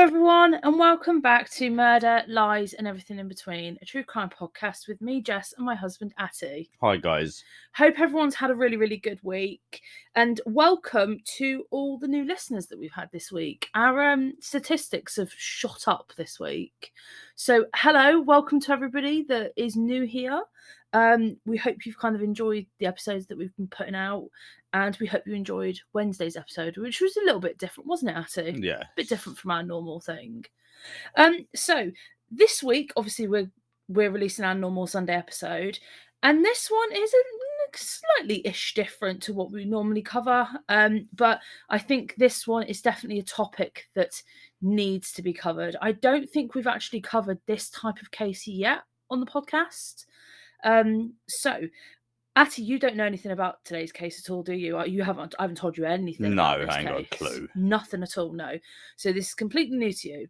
everyone, and welcome back to Murder, Lies, and Everything in Between, a true crime podcast with me, Jess, and my husband, Atty. Hi, guys. Hope everyone's had a really, really good week, and welcome to all the new listeners that we've had this week. Our statistics have shot up this week. So, hello, welcome to everybody that is new here. We hope you've kind of enjoyed the episodes that we've been putting out, and we hope you enjoyed Wednesday's episode, which was a little bit different, wasn't it, Atty? Yeah. A bit different from our normal thing. So this week, obviously, we're releasing our normal Sunday episode, and this one is slightly-ish different to what we normally cover. But I think this one is definitely a topic that needs to be covered. I don't think we've actually covered this type of case yet on the podcast. So, Atty, you don't know anything about today's case at all, do you? I haven't told you anything. No, about this I ain't got a case. clue. Nothing at all, no. So this is completely new to you.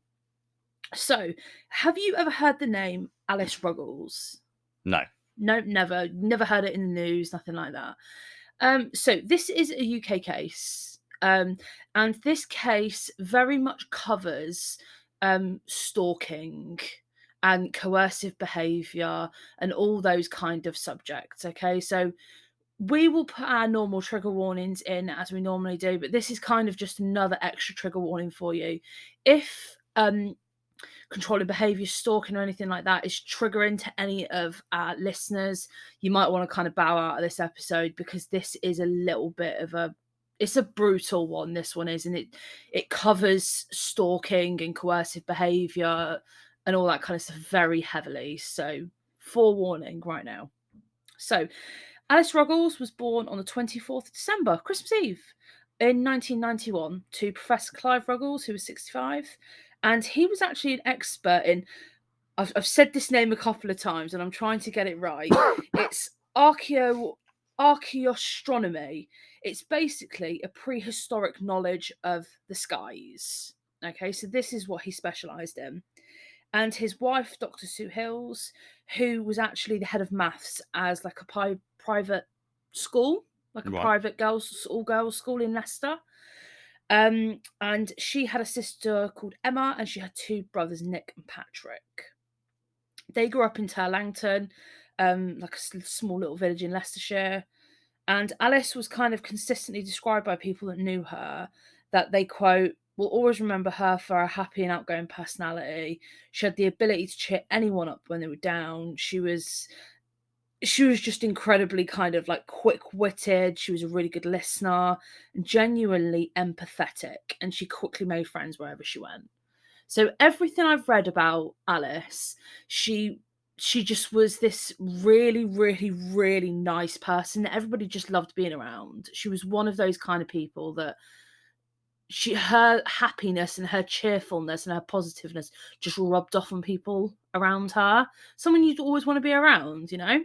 So, have you ever heard the name Alice Ruggles? No. No, never. Never heard it in the news, nothing like that. So this is a UK case. And this case very much covers stalking and coercive behaviour and all those kind of subjects, okay? So we will put our normal trigger warnings in as we normally do, but this is kind of just another extra trigger warning for you. If controlling behaviour, stalking or anything like that is triggering to any of our listeners, you might want to kind of bow out of this episode, because this is a little bit of it's a brutal one, this one is, and it covers stalking and coercive behaviour and all that kind of stuff very heavily. So, forewarning right now. So, Alice Ruggles was born on the 24th of December, Christmas Eve, in 1991, to Professor Clive Ruggles, who was 65. And he was actually an expert in, I've said this name a couple of times, and I'm trying to get it right. It's archaeoastronomy. It's basically a prehistoric knowledge of the skies. Okay, so this is what he specialised in. And his wife, Dr. Sue Hills, who was actually the head of maths as like a private school, like a private all-girls school in Leicester. And she had a sister called Emma, and she had two brothers, Nick and Patrick. They grew up in Turlangton, like a small little village in Leicestershire. And Alice was kind of consistently described by people that knew her that they, quote, will always remember her for her happy and outgoing personality. She had the ability to cheer anyone up when they were down. She was just incredibly kind of like quick-witted. She was a really good listener and genuinely empathetic, and she quickly made friends wherever she went. So everything I've read about Alice, she just was this really, really, really nice person that everybody just loved being around. She was one of those kind of people that her happiness and her cheerfulness and her positiveness just rubbed off on people around her. Someone you'd always want to be around, you know?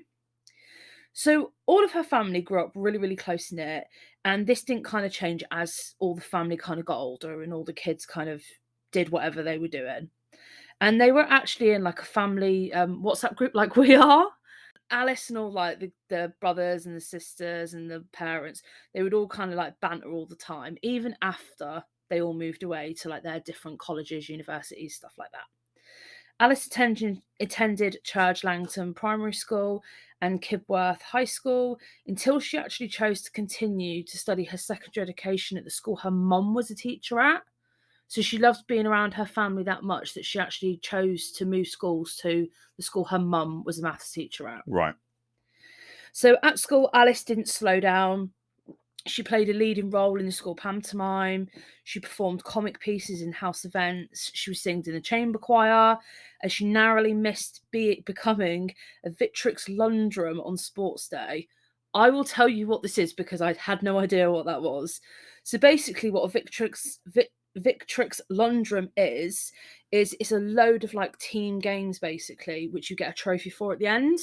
So all of her family grew up really, really close-knit, and this didn't kind of change as all the family kind of got older and all the kids kind of did whatever they were doing. And they were actually in like a family WhatsApp group like we are. Alice and all like the brothers and the sisters and the parents, they would all kind of like banter all the time, even after they all moved away to like their different colleges, universities, stuff like that. Alice attended Church Langton Primary School and Kibworth High School until she actually chose to continue to study her secondary education at the school her mum was a teacher at. So she loved being around her family that much that she actually chose to move schools to the school her mum was a maths teacher at. Right. So at school, Alice didn't slow down. She played a leading role in the school pantomime. She performed comic pieces in house events. She was singing in the chamber choir, and she narrowly missed becoming a Victrix Lundrum on sports day. I will tell you what this is, because I had no idea what that was. So basically what a Victrix Lundrum is it's a load of like team games, basically, which you get a trophy for at the end.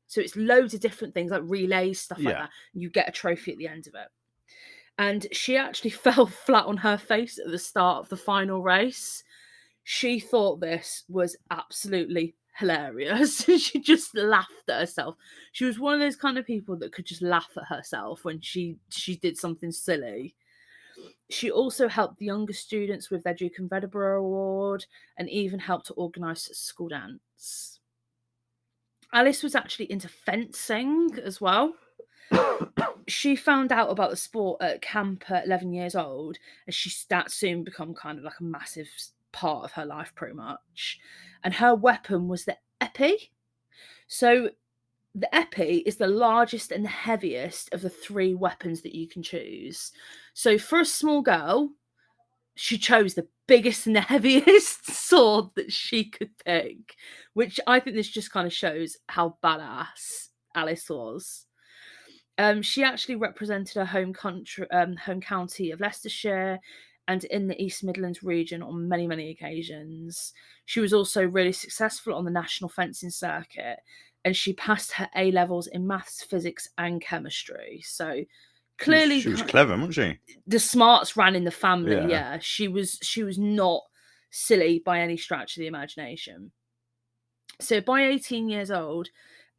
So it's loads of different things like relays, stuff like that. You get a trophy at the end of it. And she actually fell flat on her face at the start of the final race. She thought this was absolutely hilarious. She just laughed at herself. She was one of those kind of people that could just laugh at herself when she did something silly. She also helped the younger students with their Duke and Edinburgh Award and even helped to organise a school dance. Alice was actually into fencing as well. She found out about the sport at camp at 11 years old, and that soon become kind of like a massive part of her life, pretty much. And her weapon was the épée. So the épée is the largest and the heaviest of the 3 weapons that you can choose. So for a small girl, she chose the biggest and the heaviest sword that she could pick, which I think this just kind of shows how badass Alice was. She actually represented her home county of Leicestershire and in the East Midlands region on many, many occasions. She was also really successful on the national fencing circuit, and she passed her A-levels in maths, physics, and chemistry. So clearly, she was clever, wasn't she? The smarts ran in the family. Yeah, she was not silly by any stretch of the imagination. So by 18 years old,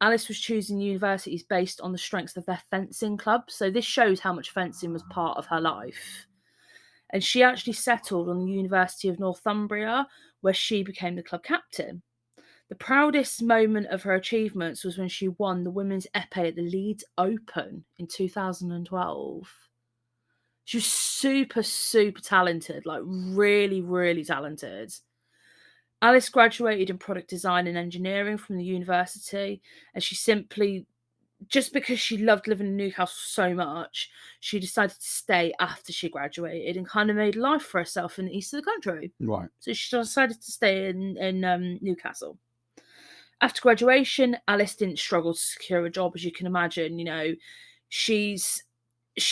Alice was choosing universities based on the strengths of their fencing club. So this shows how much fencing was part of her life. And she actually settled on the University of Northumbria, where she became the club captain. The proudest moment of her achievements was when she won the women's épée at the Leeds Open in 2012. She was super, super talented, like really, really talented. Alice graduated in product design and engineering from the university, and she simply, just because she loved living in Newcastle so much, she decided to stay after she graduated and kind of made life for herself in the east of the country. Right. So she decided to stay in Newcastle. After graduation, Alice didn't struggle to secure a job, as you can imagine. You know, she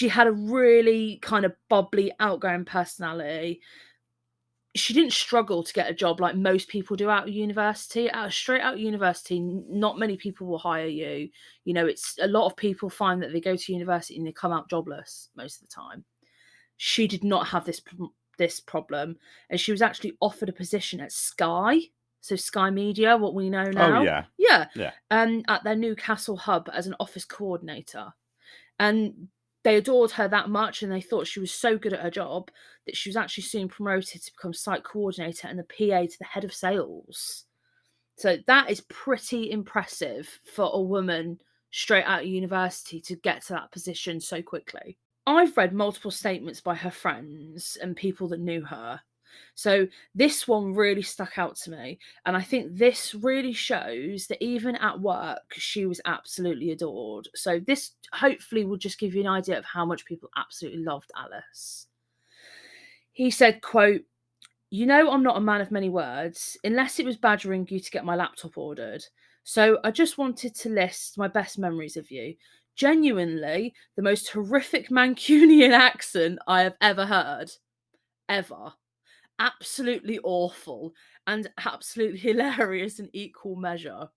had a really kind of bubbly, outgoing personality. She didn't struggle to get a job like most people do out of university. Straight out of university, not many people will hire you. You know, it's a lot of people find that they go to university and they come out jobless most of the time. She did not have this problem, and she was actually offered a position at Sky. So Sky Media, what we know now. Oh, yeah. Yeah. At their Newcastle hub as an office coordinator. And they adored her that much, and they thought she was so good at her job that she was actually soon promoted to become site coordinator and the PA to the head of sales. So that is pretty impressive for a woman straight out of university to get to that position so quickly. I've read multiple statements by her friends and people that knew her. So this one really stuck out to me. And I think this really shows that even at work, she was absolutely adored. So this hopefully will just give you an idea of how much people absolutely loved Alice. He said, quote, "You know, I'm not a man of many words, unless it was badgering you to get my laptop ordered. So I just wanted to list my best memories of you. Genuinely, the most horrific Mancunian accent I have ever heard. Ever. Absolutely awful and absolutely hilarious in equal measure.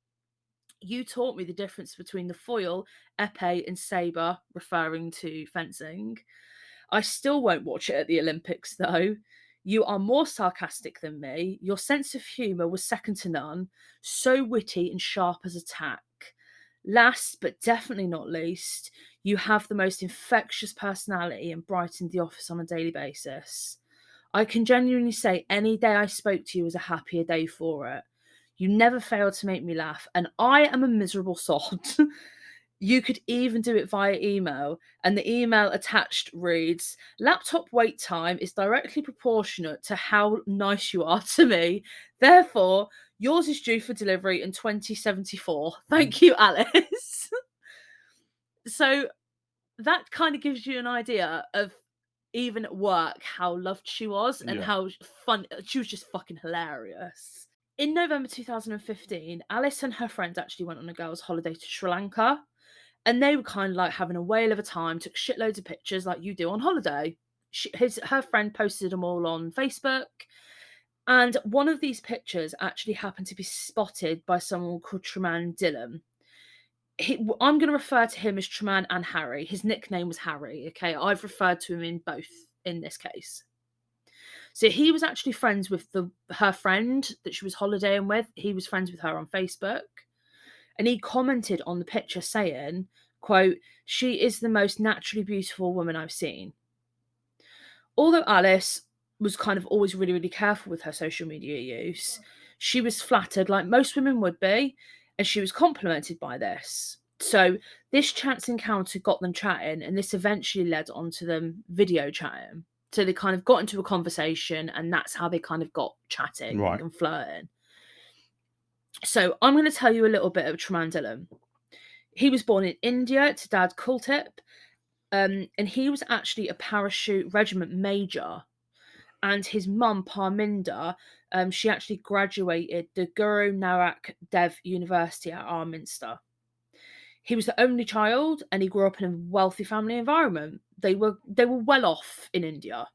You taught me the difference between the foil, épée, and sabre," referring to fencing. "I still won't watch it at the Olympics, though. You are more sarcastic than me. Your sense of humour was second to none, so witty and sharp as a tack. Last, but definitely not least, you have the most infectious personality and brightened the office on a daily basis. I can genuinely say any day I spoke to you was a happier day for it. You never failed to make me laugh, and I am a miserable sod." You could even do it via email, and the email attached reads, "Laptop wait time is directly proportionate to how nice you are to me. Therefore, yours is due for delivery in 2074. Thank you, Alice." So that kind of gives you an idea of, even at work, how loved she was and how fun. She was just fucking hilarious. In November 2015, Alice and her friends actually went on a girls' holiday to Sri Lanka. And they were kind of like having a whale of a time, took shitloads of pictures like you do on holiday. Her friend posted them all on Facebook. And one of these pictures actually happened to be spotted by someone called Treman Dillon. I'm going to refer to him as Treman and Harry. His nickname was Harry, okay? I've referred to him in both in this case. So he was actually friends with her friend that she was holidaying with. He was friends with her on Facebook. And he commented on the picture saying, quote, "She is the most naturally beautiful woman I've seen." Although Alice was kind of always really, really careful with her social media use, she was flattered, like most women would be, and she was complimented by this. So this chance encounter got them chatting, and this eventually led on to them video chatting. So they kind of got into a conversation, and that's how they kind of got chatting Right. and flirting. So I'm going to tell you a little bit of Tremaine Dillon. He was born in India to Dad Kultip, and he was actually a parachute regiment major. And his mum, Parminder, she actually graduated the Guru Nanak Dev University at Arminster. He was the only child, and he grew up in a wealthy family environment. They were well off in India.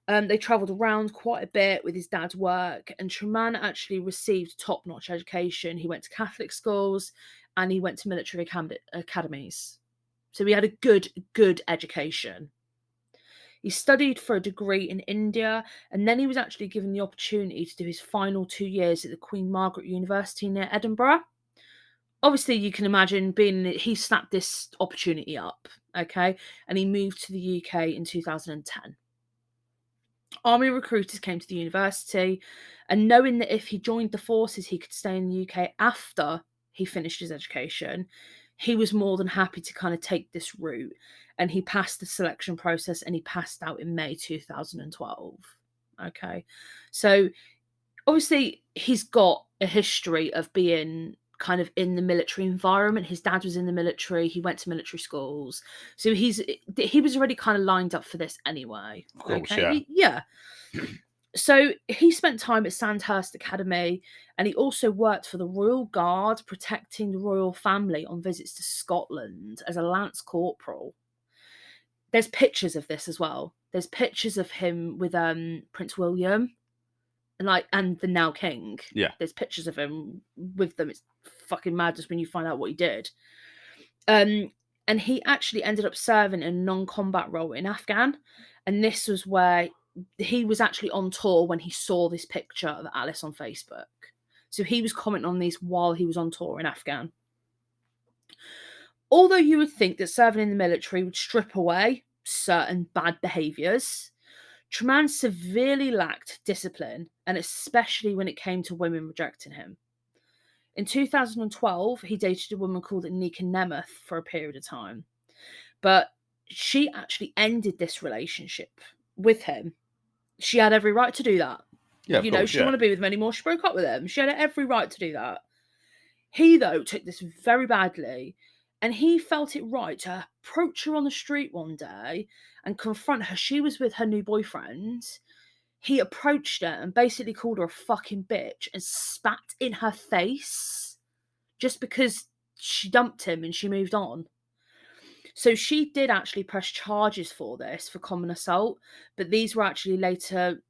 They travelled around quite a bit with his dad's work, and Tremaine actually received top-notch education. He went to Catholic schools, and he went to military academies. So he had a good education. He studied for a degree in India, and then he was actually given the opportunity to do his final 2 years at the Queen Margaret University near Edinburgh. Obviously, you can imagine he snapped this opportunity up, okay? And he moved to the UK in 2010. Army recruiters came to the university, and knowing that if he joined the forces, he could stay in the UK after he finished his education, he was more than happy to kind of take this route. And he passed the selection process, and he passed out in May 2012. Okay. So obviously he's got a history of being kind of in the military environment. His dad was in the military. He went to military schools. So he was already kind of lined up for this anyway. Of course, okay. Yeah. So he spent time at Sandhurst Academy, and he also worked for the Royal Guard, protecting the royal family on visits to Scotland as a lance corporal. There's pictures of this as well. There's pictures of him with Prince William and the now king. Yeah. There's pictures of him with them. It's fucking madness when you find out what he did. And he actually ended up serving a non-combat role in Afghan, and this was where he was actually on tour when he saw this picture of Alice on Facebook. So he was commenting on these while he was on tour in Afghan. Although you would think that serving in the military would strip away certain bad behaviours, Tremaine severely lacked discipline, and especially when it came to women rejecting him. In 2012, he dated a woman called Nika Nemeth for a period of time, but she actually ended this relationship with him. She had every right to do that. Yeah, she didn't want to be with him anymore. She broke up with him. She had every right to do that. He, though, took this very badly, and he felt it right to approach her on the street one day and confront her. She was with her new boyfriend. He approached her and basically called her a fucking bitch and spat in her face just because she dumped him and she moved on. So she did actually press charges for this, for common assault, but these were actually later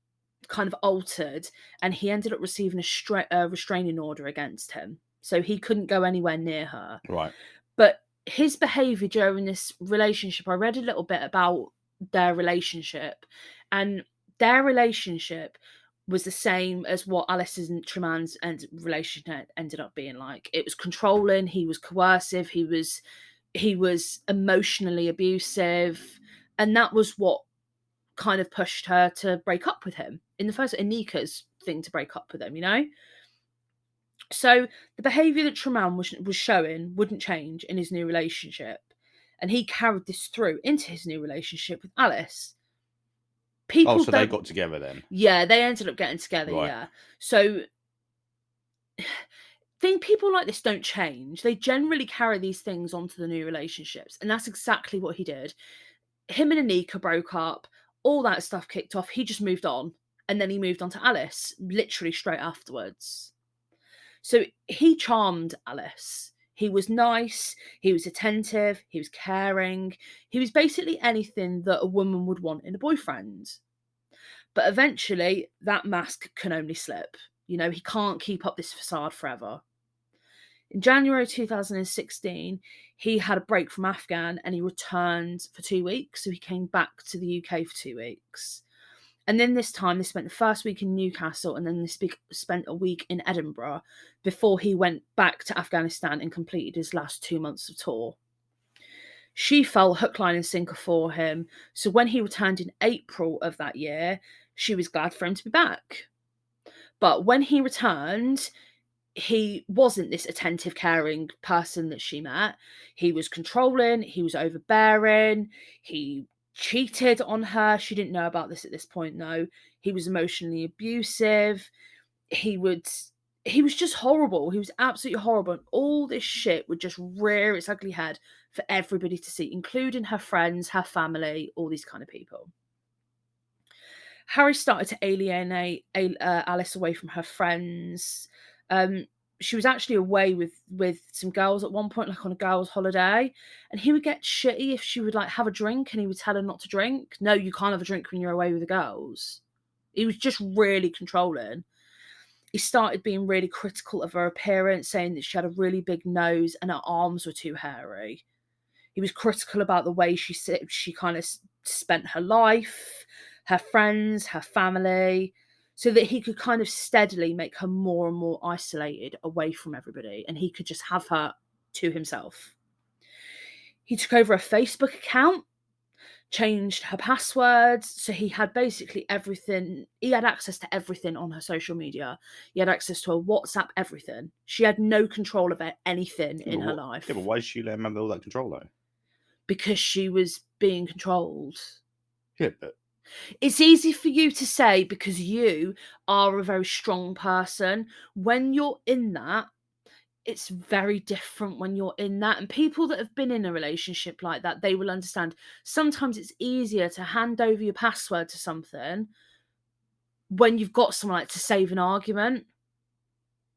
kind of altered, and he ended up receiving a restraining order against him. So he couldn't go anywhere near her. Right. But his behaviour during this relationship, I read a little bit about their relationship, and their relationship was the same as what Alice's and Tremaine's relationship ended up being like. It was controlling, he was coercive, he was emotionally abusive, and that was what kind of pushed her to break up with him in the first. Nika's thing to break up with him, So the behaviour that Tremaine was showing wouldn't change in his new relationship, and he carried this through into his new relationship with Alice. So they got together then? Yeah, they ended up getting together, right. Yeah. So people like this don't change. They generally carry these things onto the new relationships, and that's exactly what he did. Him and Anika broke up, all that stuff kicked off, he just moved on, and then he moved on to Alice, literally straight afterwards. So he charmed Alice. He was nice, he was attentive, he was caring, he was basically anything that a woman would want in a boyfriend. But eventually, that mask can only slip. He can't keep up this facade forever. In January 2016, he had a break from Afghan and he returned for 2 weeks. So he came back to the UK for 2 weeks. And then this time, they spent the first week in Newcastle, and then they spent a week in Edinburgh before he went back to Afghanistan and completed his last 2 months of tour. She fell hook, line and sinker for him. So when he returned in April of that year, she was glad for him to be back. But when he returned, he wasn't this attentive, caring person that she met. He was controlling, he was overbearing, he cheated on her. She didn't know about this at this point, though. He was emotionally abusive. He was just horrible. He was absolutely horrible. And all this shit would just rear its ugly head for everybody to see, including her friends, her family, all these kind of people. Harry started to alienate Alice away from her friends. She was actually away with some girls at one point, like on a girls' holiday, and he would get shitty if she would like have a drink, and he would tell her not to drink. No, you can't have a drink when you're away with the girls. He was just really controlling. He started being really critical of her appearance, saying that she had a really big nose and her arms were too hairy. He was critical about the way she kind of spent her life, her friends, her family, so that he could kind of steadily make her more and more isolated away from everybody, and he could just have her to himself. He took over a Facebook account, changed her passwords, so he had basically everything. He had access to everything on her social media. He had access to her WhatsApp, everything. She had no control of anything in her life. Yeah, but why did she let him have all that control, though? Because she was being controlled. Yeah, but it's easy for you to say because you are a very strong person. When you're in that, it's very different when you're in that. And people that have been in a relationship like that, they will understand. Sometimes it's easier to hand over your password to something when you've got someone like to save an argument.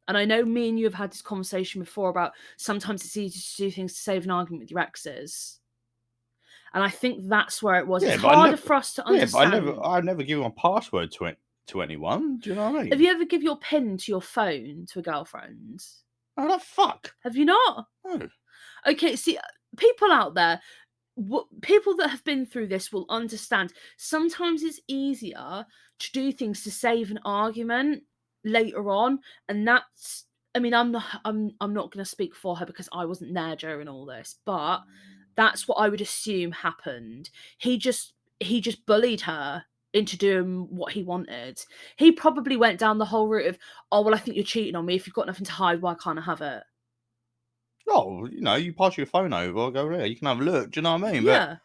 And I know me and you have had this conversation before about sometimes it's easier to do things to save an argument with your exes. And I think that's where it was. Yeah, it's harder for us to understand. Yeah, but I've never given my password to anyone. Do you know what I mean? Have you ever give your PIN to your phone to a girlfriend? Oh, the fuck? Have you not? No. Okay, see, people out there, people that have been through this will understand. Sometimes it's easier to do things to save an argument later on, and that's. I mean, I'm not going to speak for her because I wasn't there during all this, but that's what I would assume happened. He just bullied her into doing what he wanted. He probably went down the whole route of, oh, well, I think you're cheating on me. If you've got nothing to hide, why can't I have it? Oh, you pass your phone over, go there. You can have a look. Do you know what I mean? Yeah.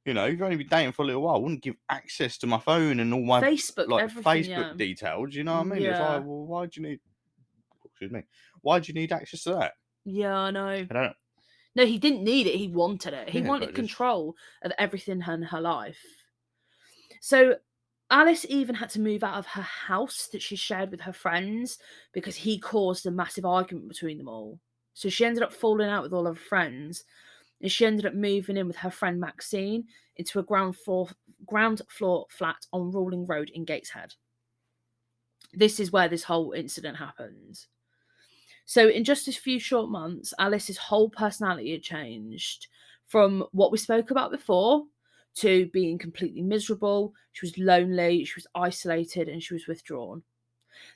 But, you've only been dating for a little while. I wouldn't give access to my phone and all my Facebook details. You know what I mean? Yeah. It's like, well, why do you need? Excuse me. Why do you need access to that? Yeah, I know. I don't. No, he didn't need it. He wanted it. He wanted control of everything in her life. So Alice even had to move out of her house that she shared with her friends because he caused a massive argument between them all. So she ended up falling out with all of her friends, and she ended up moving in with her friend Maxine into a ground floor flat on Rawling Road in Gateshead. This is where this whole incident happened. So in just a few short months, Alice's whole personality had changed from what we spoke about before to being completely miserable. She was lonely, she was isolated, and she was withdrawn.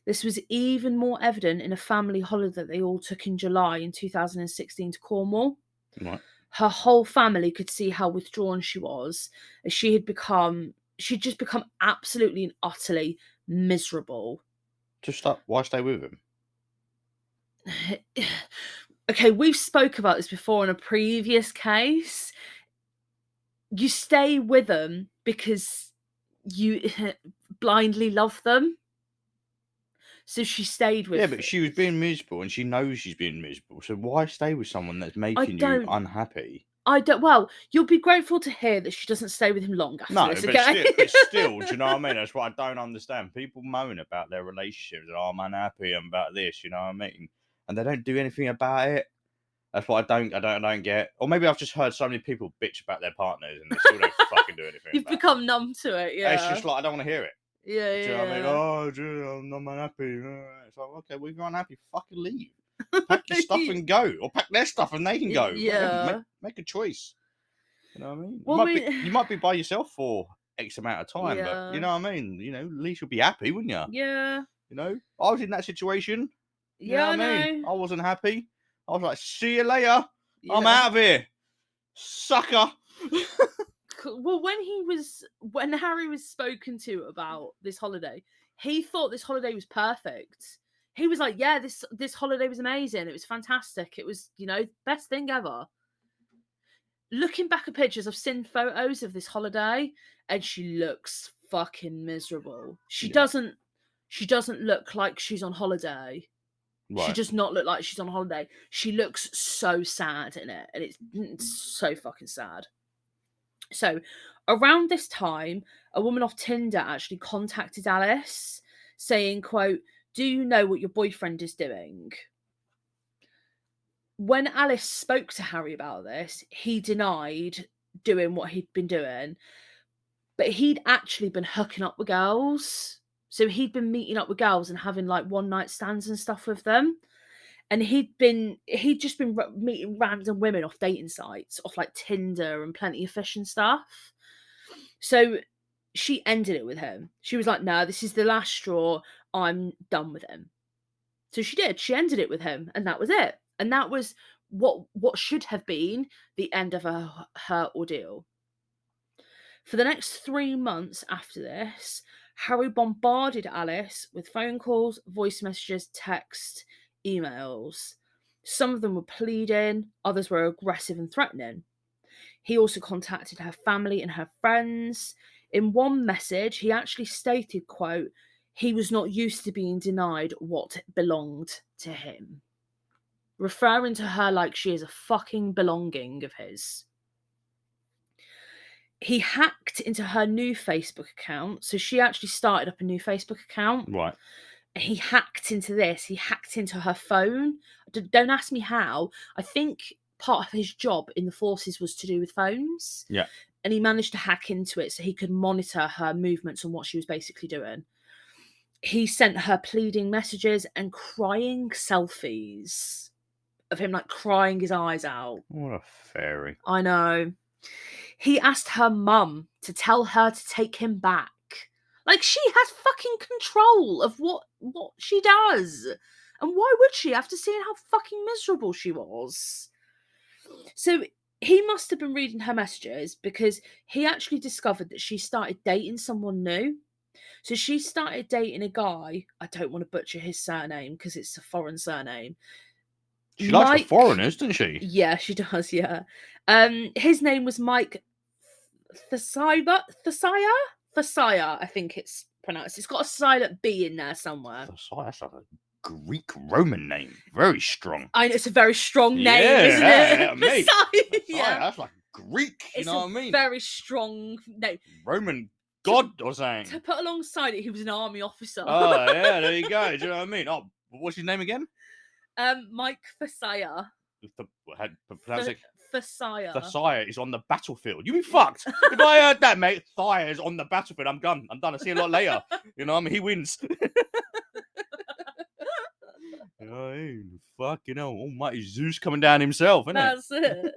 This was even more evident in a family holiday that they all took in July in 2016 to Cornwall. Right. Her whole family could see how withdrawn she was, as she'd just become absolutely and utterly miserable. Why stay with him? Okay, we've spoke about this before in a previous case. You stay with them because you blindly love them. So she stayed with. Yeah, but she was being miserable, and she knows she's being miserable. So why stay with someone that's making you unhappy? Well, you'll be grateful to hear that she doesn't stay with him long after this, okay? But still, do you know what I mean? That's what I don't understand. People moan about their relationships, and I'm unhappy about this, you know what I mean? And they don't do anything about it. That's what I don't get. Or maybe I've just heard so many people bitch about their partners, and they still don't fucking do anything. You've become numb to it, yeah. It's just like I don't want to hear it. Yeah, do you know what I mean? Oh, dude, I'm not unhappy. It's like, okay, well, if you're unhappy, fucking leave. Pack your stuff and go, or pack their stuff and they can go. Yeah, make a choice. You know what I mean? Well, you might be by yourself for X amount of time, but you know what I mean. At least you'll be happy, wouldn't you? Yeah. I was in that situation. Yeah, I mean? I wasn't happy. I was like, see you later. Yeah. I'm out of here. Sucker. Well, when Harry was spoken to about this holiday, he thought this holiday was perfect. He was like, yeah, this holiday was amazing. It was fantastic. It was, best thing ever. Looking back at pictures, I've seen photos of this holiday, and she looks fucking miserable. She doesn't look like she's on holiday. Right. She does not look like she's on holiday. She looks so sad in it, and it's so fucking sad. So, around this time, a woman off Tinder actually contacted Alice saying, quote, "Do you know what your boyfriend is doing?" When Alice spoke to Harry about this, he denied doing what he'd been doing, but he'd actually been hooking up with girls. So he'd been meeting up with girls and having like one night stands and stuff with them. And he'd just been meeting random women off dating sites, off like Tinder and Plenty of Fish and stuff. So she ended it with him. She was like, "No, this is the last straw. I'm done with him." So she did. She ended it with him, and that was it. And that was what should have been the end of her ordeal. For the next 3 months after this, Harry bombarded Alice with phone calls, voice messages, text, emails. Some of them were pleading, others were aggressive and threatening. He also contacted her family and her friends. In one message, he actually stated, quote, he was not used to being denied what belonged to him, referring to her like she is a fucking belonging of his. He hacked into her new Facebook account. So she actually started up a new Facebook account. Right. He hacked into this. He hacked into her phone. Don't ask me how. I think part of his job in the forces was to do with phones. Yeah. And he managed to hack into it so he could monitor her movements and what she was basically doing. He sent her pleading messages and crying selfies of him like crying his eyes out. What a fairy. I know. He asked her mum to tell her to take him back. Like, she has fucking control of what she does. And why would she, after seeing how fucking miserable she was? So he must have been reading her messages, because he actually discovered that she started dating someone new. So she started dating a guy, I don't want to butcher his surname because it's a foreign surname. She likes the foreigners, doesn't she? Yeah, she does, yeah. His name was Mike Thasiah, I think it's pronounced. It's got a silent B in there somewhere. That's like a Greek Roman name. Very strong. I know, it's a very strong name, isn't it? Mate. Yeah. That's like Greek, you know what I mean? Very strong name. Roman god or something. To put alongside it, he was an army officer. Oh, yeah, there you go. Do you know what I mean? Oh, what's his name again? Mike Thasiah. Thasiah is on the battlefield. You be fucked. If I heard that, mate, Thasiah is on the battlefield, I'm done. I'll see you a lot later. You know what I mean? He wins. Fucking hell, almighty Zeus coming down himself, isn't That's it.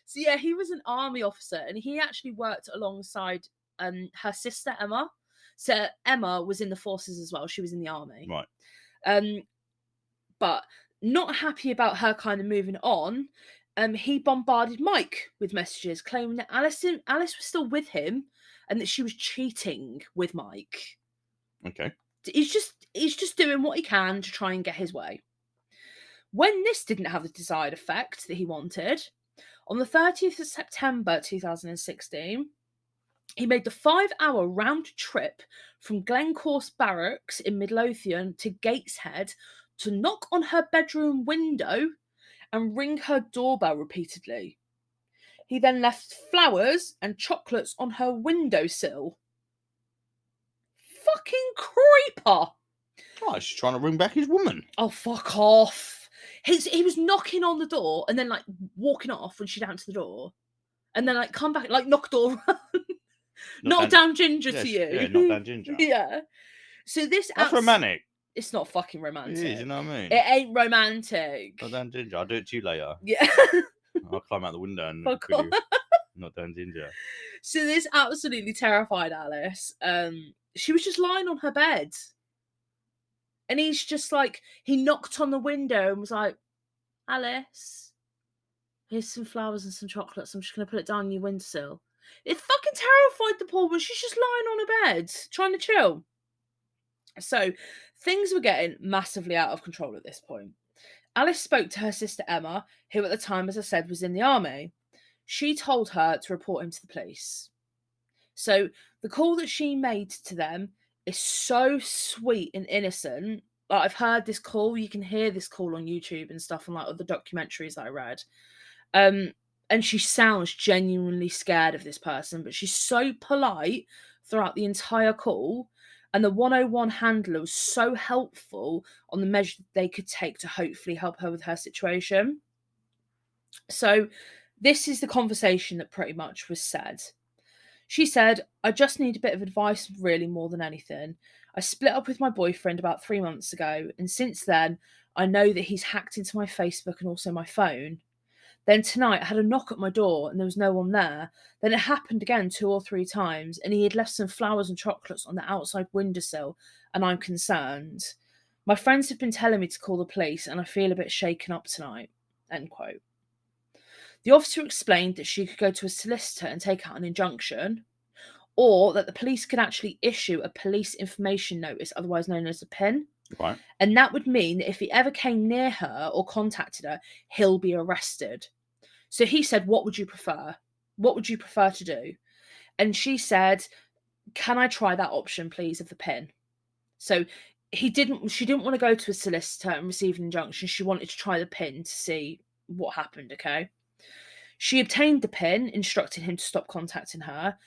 So yeah, he was an army officer, and he actually worked alongside her sister Emma. So Emma was in the forces as well. She was in the army. Right. But not happy about her kind of moving on, he bombarded Mike with messages claiming that Alice was still with him and that she was cheating with Mike. Okay. He's just doing what he can to try and get his way. When this didn't have the desired effect that he wanted, on the 30th of September 2016, he made the 5-hour round trip from Glencorse Barracks in Midlothian to Gateshead to knock on her bedroom window and ring her doorbell repeatedly. He then left flowers and chocolates on her windowsill. Fucking creeper! Oh, he's trying to ring back his woman. Oh, fuck off. He was knocking on the door and then, like, walking off when she'd answer the door. And then, like, come back, like, knock door around. Knock down Ginger to you. Yeah, knock down Ginger. Yeah. So that's romantic. It's not fucking romantic. It is, you know what I mean? It ain't romantic. Knock down Ginger. I'll do it to you later. Yeah. I'll climb out the window and Fuck off. Knock down Ginger. So this absolutely terrified Alice. She was just lying on her bed. And he's just like, he knocked on the window and was like, Alice, Here's some flowers and some chocolates. I'm just going to put it down your windowsill. It fucking terrified the poor woman. She's just lying on her bed, trying to chill. So things were getting massively out of control at this point. Alice spoke to her sister Emma, who at the time, as I said, was in the army. She told her to report him to the police. So the call that she made to them is so sweet and innocent. Like, I've heard this call. You can hear this call on YouTube and stuff, and like other documentaries that I read. And she sounds genuinely scared of this person, but she's so polite throughout the entire call. And the 101 handler was so helpful on the measure they could take to hopefully help her with her situation. So this is the conversation that pretty much was said. She said, I just need a bit of advice, really, more than anything. I split up with my boyfriend about 3 months ago, and since then, I know that he's hacked into my Facebook and also my phone. Then tonight, I had a knock at my door and there was no one there. Then it happened again 2 or 3 times, and he had left some flowers and chocolates on the outside windowsill, and I'm concerned. My friends have been telling me to call the police, and I feel a bit shaken up tonight. End quote. The officer explained that she could go to a solicitor and take out an injunction, or that the police could actually issue a police information notice, otherwise known as a PIN. Right. And that would mean that if he ever came near her or contacted her, he'll be arrested. So he said, what would you prefer? What would you prefer to do? And she said, can I try that option, please, of the PIN? So she didn't want to go to a solicitor and receive an injunction. She wanted to try the PIN to see what happened, okay? She obtained the PIN, instructing him to stop contacting her.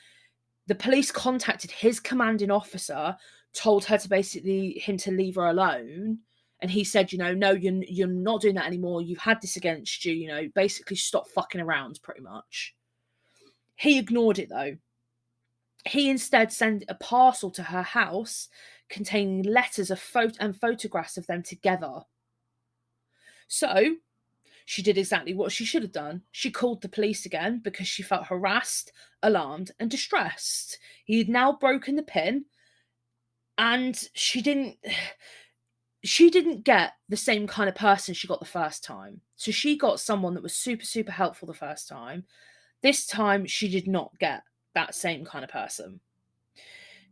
The police contacted his commanding officer, told her to basically him to leave her alone. And he said, no, you're not doing that anymore. You've had this against you, basically stop fucking around, pretty much. He ignored it, though. He instead sent a parcel to her house containing letters and photographs of them together. So she did exactly what she should have done. She called the police again because she felt harassed, alarmed, and distressed. He had now broken the PIN, and she didn't get the same kind of person she got the first time. So she got someone that was super, super helpful the first time. This time, she did not get that same kind of person.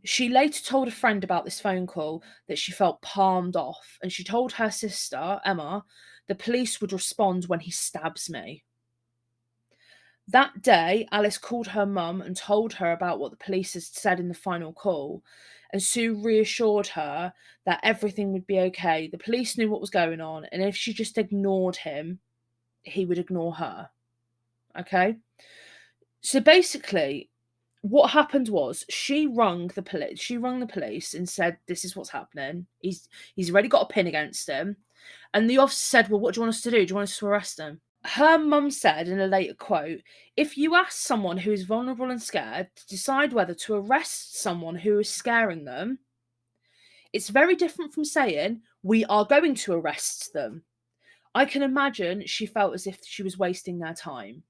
She later told a friend about this phone call that she felt palmed off, and she told her sister, Emma, the police would respond when he stabs me. That day, Alice called her mum and told her about what the police had said in the final call, and Sue reassured her that everything would be okay. The police knew what was going on, and if she just ignored him, he would ignore her. Okay? So basically, what happened was she rung the police and said, this is what's happening. He's already got a pin against him. And the officer said, well, what do you want us to do? Do you want us to arrest him? Her mum said in a later quote, if you ask someone who is vulnerable and scared to decide whether to arrest someone who is scaring them, it's very different from saying, we are going to arrest them. I can imagine she felt as if she was wasting their time.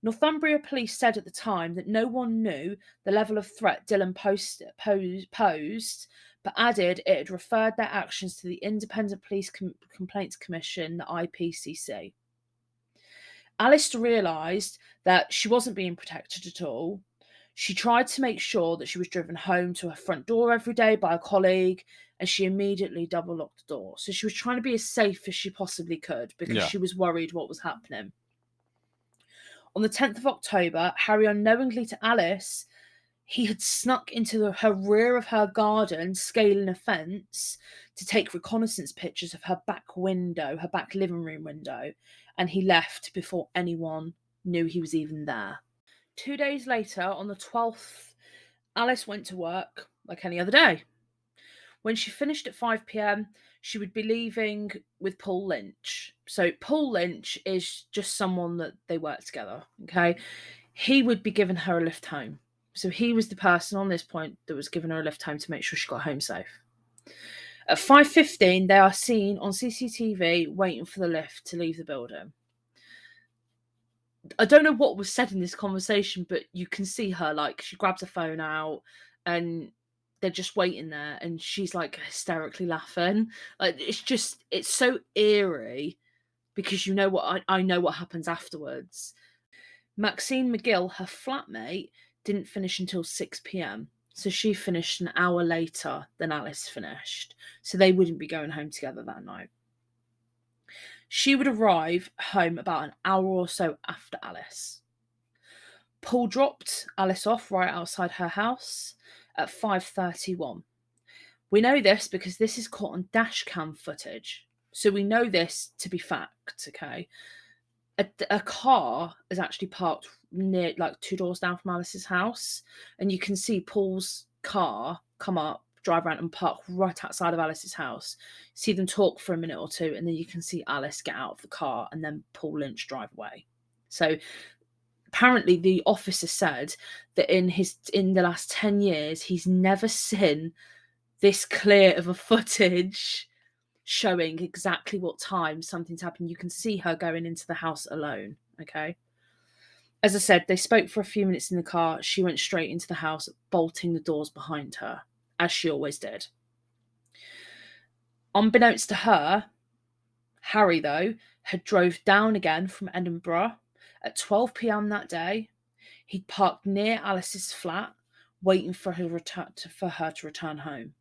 Northumbria police said at the time that no one knew the level of threat Dylan posed, but added it had referred their actions to the Independent Police Complaints Commission, the IPCC. Alice realised that she wasn't being protected at all. She tried to make sure that she was driven home to her front door every day by a colleague, and she immediately double-locked the door. So she was trying to be as safe as she possibly could because she was worried what was happening. On the 10th of October, Harry, unknowingly to Alice, he had snuck into the rear of her garden, scaling a fence, to take reconnaissance pictures of her back window, her back living room window, and he left before anyone knew he was even there. 2 days later, on the 12th, Alice went to work like any other day. When she finished at 5 p.m, she would be leaving with Paul Lynch. So Paul Lynch is just someone that they work together, okay? He would be giving her a lift home. So he was the person on this point that was giving her a lift home to make sure she got home safe. At 5:15, they are seen on CCTV waiting for the lift to leave the building. I don't know what was said in this conversation, but you can see her, like, she grabs her phone out and they're just waiting there, and she's like hysterically laughing. Like, it's so eerie because you know what I know what happens afterwards. Maxine McGill, her flatmate, didn't finish until 6 p.m. So she finished an hour later than Alice finished. So they wouldn't be going home together that night. She would arrive home about an hour or so after Alice. Paul dropped Alice off right outside her house at 5:31. We know this because this is caught on dash cam footage. So we know this to be fact, okay? A car is actually parked near, like, 2 doors down from Alice's house, and you can see Paul's car come up, drive around and park right outside of Alice's house. See them talk for a minute or two, and then you can see Alice get out of the car and then Paul Lynch drive away. So apparently the officer said that in the last 10 years, he's never seen this clear of a footage showing exactly what time something's happened. You can see her going into the house alone, okay? As I said, they spoke for a few minutes in the car. She went straight into the house, bolting the doors behind her, as she always did. Unbeknownst to her, Harry, though, had drove down again from Edinburgh at 12 p.m. that day. He'd parked near Alice's flat, waiting for her to return home.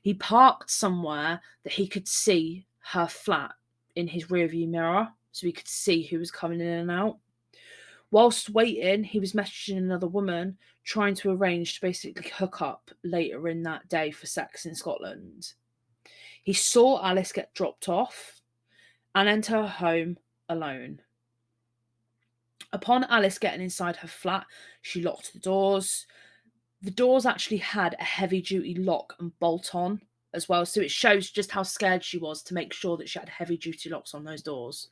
He parked somewhere that he could see her flat in his rearview mirror, so he could see who was coming in and out. Whilst waiting, he was messaging another woman, trying to arrange to basically hook up later in that day for sex in Scotland. He saw Alice get dropped off and enter her home alone. Upon Alice getting inside her flat, she locked the doors. The doors actually had a heavy-duty lock and bolt on as well, so it shows just how scared she was to make sure that she had heavy-duty locks on those doors.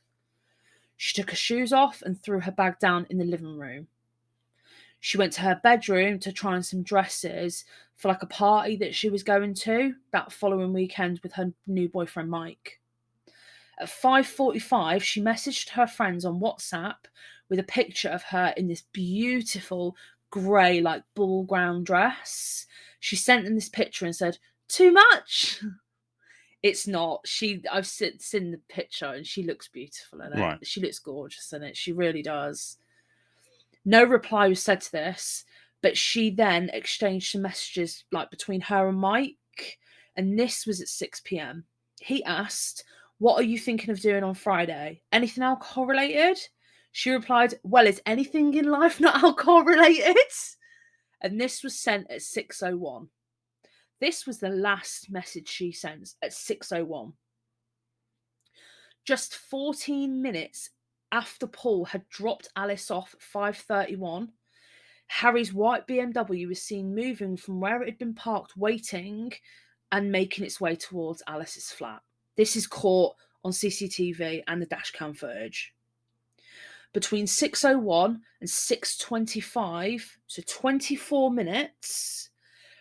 She took her shoes off and threw her bag down in the living room. She went to her bedroom to try on some dresses for like a party that she was going to that following weekend with her new boyfriend Mike. At 5:45, she messaged her friends on WhatsApp with a picture of her in this beautiful grey, like, ball gown dress. She sent them this picture and said, "Too much." It's not. I've seen the picture and she looks beautiful in it. Right. She looks gorgeous in it. She really does. No reply was said to this, but she then exchanged some messages like between her and Mike, and this was at 6 p.m. He asked, "What are you thinking of doing on Friday? Anything alcohol related?" She replied, "Well, is anything in life not alcohol related?" And this was sent at 6:01. This was the last message she sent at 6:01. Just 14 minutes after Paul had dropped Alice off at 5:31, Harry's white BMW was seen moving from where it had been parked, waiting and making its way towards Alice's flat. This is caught on CCTV and the dashcam footage. Between 6:01 and 6:25, so 24 minutes,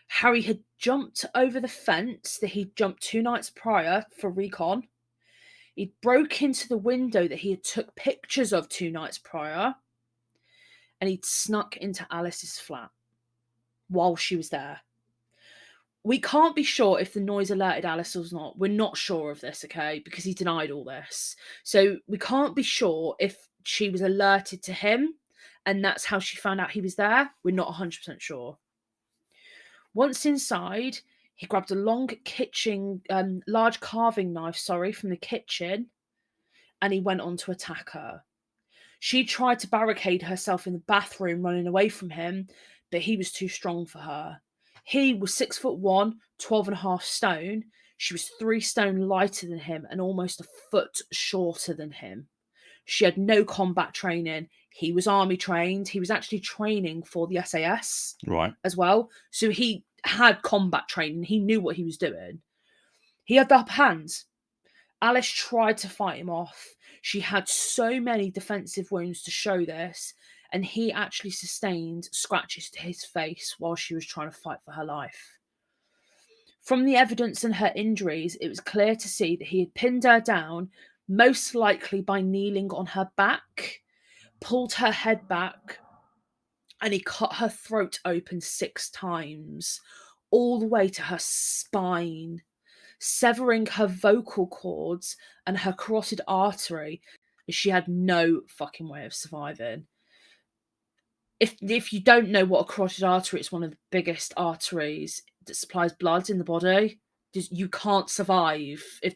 Harry had jumped over the fence that he'd jumped 2 nights prior for recon. He broke into the window that he had took pictures of 2 nights prior, and he'd snuck into Alice's flat while she was there. We can't be sure if the noise alerted Alice or not. We're not sure of this, okay, because he denied all this. So we can't be sure if she was alerted to him and that's how she found out he was there. We're not 100% sure. Once inside, he grabbed a large carving knife, from the kitchen, and he went on to attack her. She tried to barricade herself in the bathroom, running away from him, but he was too strong for her. He was 6'1", 12.5 stone. She was 3 stone lighter than him and almost a foot shorter than him. She had no combat training. He was army trained. He was actually training for the SAS as well. So he had combat training. He knew what he was doing. He had the upper hand. Alice tried to fight him off. She had so many defensive wounds to show this, and he actually sustained scratches to his face while she was trying to fight for her life. From the evidence and her injuries, it was clear to see that he had pinned her down, most likely by kneeling on her back, pulled her head back, and he cut her throat open 6 times, all the way to her spine, severing her vocal cords and her carotid artery. She had no fucking way of surviving. If you don't know what a carotid artery, it's one of the biggest arteries that supplies blood in the body. You can't survive. If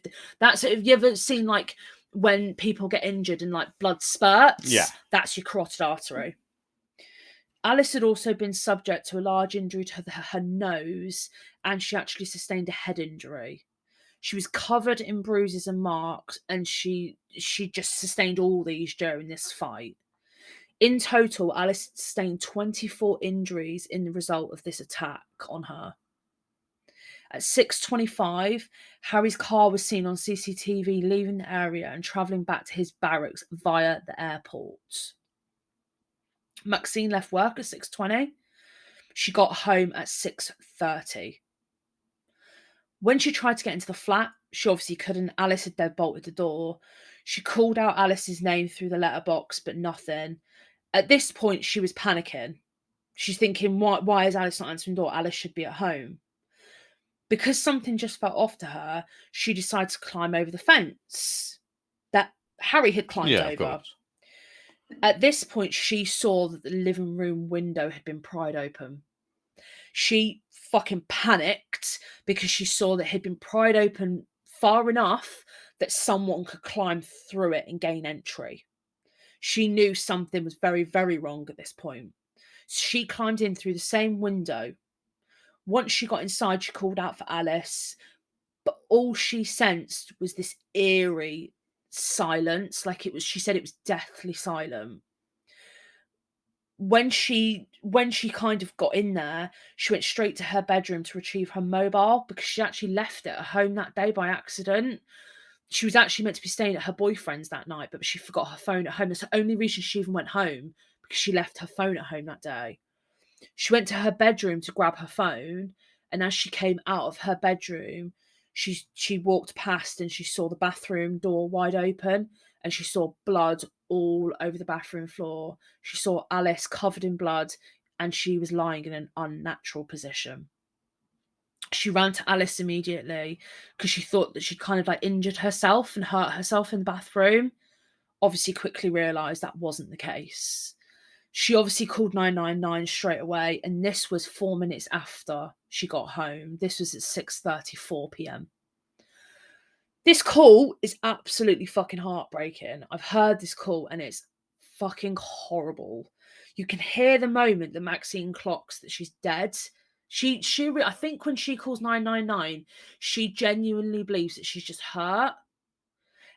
you ever seen like when people get injured and like blood spurts, Yeah. that's your carotid artery. Alice had also been subject to a large injury to her nose, and she actually sustained a head injury. She was covered in bruises and marks, and she just sustained all these during this fight. In total, Alice sustained 24 injuries in the result of this attack on her. At 6:25, Harry's car was seen on CCTV leaving the area and travelling back to his barracks via the airport. Maxine left work at 6:20. She got home at 6:30. When she tried to get into the flat, she obviously couldn't. Alice had deadbolted the door. She called out Alice's name through the letterbox, but nothing. At this point, she was panicking. She's thinking, why is Alice not answering the door? Alice should be at home. Because something just felt off to her, she decided to climb over the fence that Harry had climbed over. Of course. At this point, she saw that the living room window had been pried open. She fucking panicked because she saw that it had been pried open far enough that someone could climb through it and gain entry. She knew something was very, very wrong at this point. She climbed in through the same window. Once she got inside, she called out for Alice, but all she sensed was this eerie silence. She said it was deathly silent. When she kind of got in there, she went straight to her bedroom to retrieve her mobile because she actually left it at home that day by accident. She was actually meant to be staying at her boyfriend's that night, but she forgot her phone at home. That's the only reason she even went home, because she left her phone at home that day. She went to her bedroom to grab her phone, and as she came out of her bedroom, she walked past and she saw the bathroom door wide open, and she saw blood all over the bathroom floor. She saw Alice covered in blood, and she was lying in an unnatural position. She ran to Alice immediately because she thought that she'd kind of like injured herself and hurt herself in the bathroom. Obviously quickly realised that wasn't the case. She obviously called 999 straight away, and this was 4 minutes after she got home. This was at 6:34 p.m. This call is absolutely fucking heartbreaking. I've heard this call and it's fucking horrible. You can hear the moment that Maxine clocks that she's dead. I think when she calls 999, she genuinely believes that she's just hurt.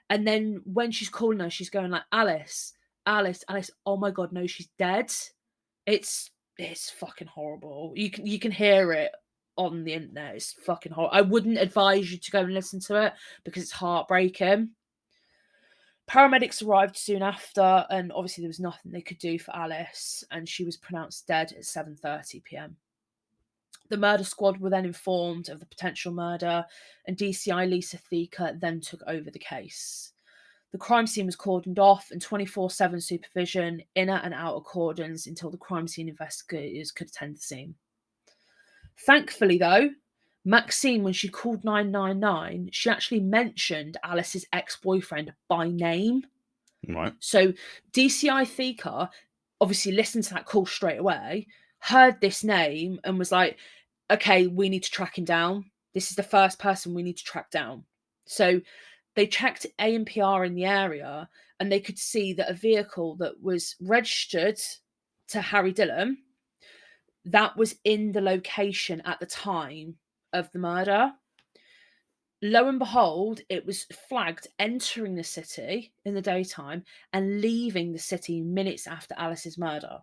And then when she's calling her, she's going like, Alice, oh my God, no, she's dead. It's fucking horrible. You can hear it on the internet. It's fucking horrible. I wouldn't advise you to go and listen to it because it's heartbreaking. Paramedics arrived soon after, and obviously there was nothing they could do for Alice, and she was pronounced dead at 7:30 p.m. The murder squad were then informed of the potential murder, and DCI Lisa Thieker then took over the case. The crime scene was cordoned off, and 24/7 supervision, inner and outer cordons, until the crime scene investigators could attend the scene. Thankfully, though, Maxine, when she called 999, she actually mentioned Alice's ex-boyfriend by name. Right. So DCI Thieker obviously listened to that call straight away, heard this name, and was like, okay, we need to track him down. This is the first person we need to track down. So they checked ANPR in the area, and they could see that a vehicle that was registered to Harry Dillon, that was in the location at the time of the murder. Lo and behold, it was flagged entering the city in the daytime and leaving the city minutes after Alice's murder.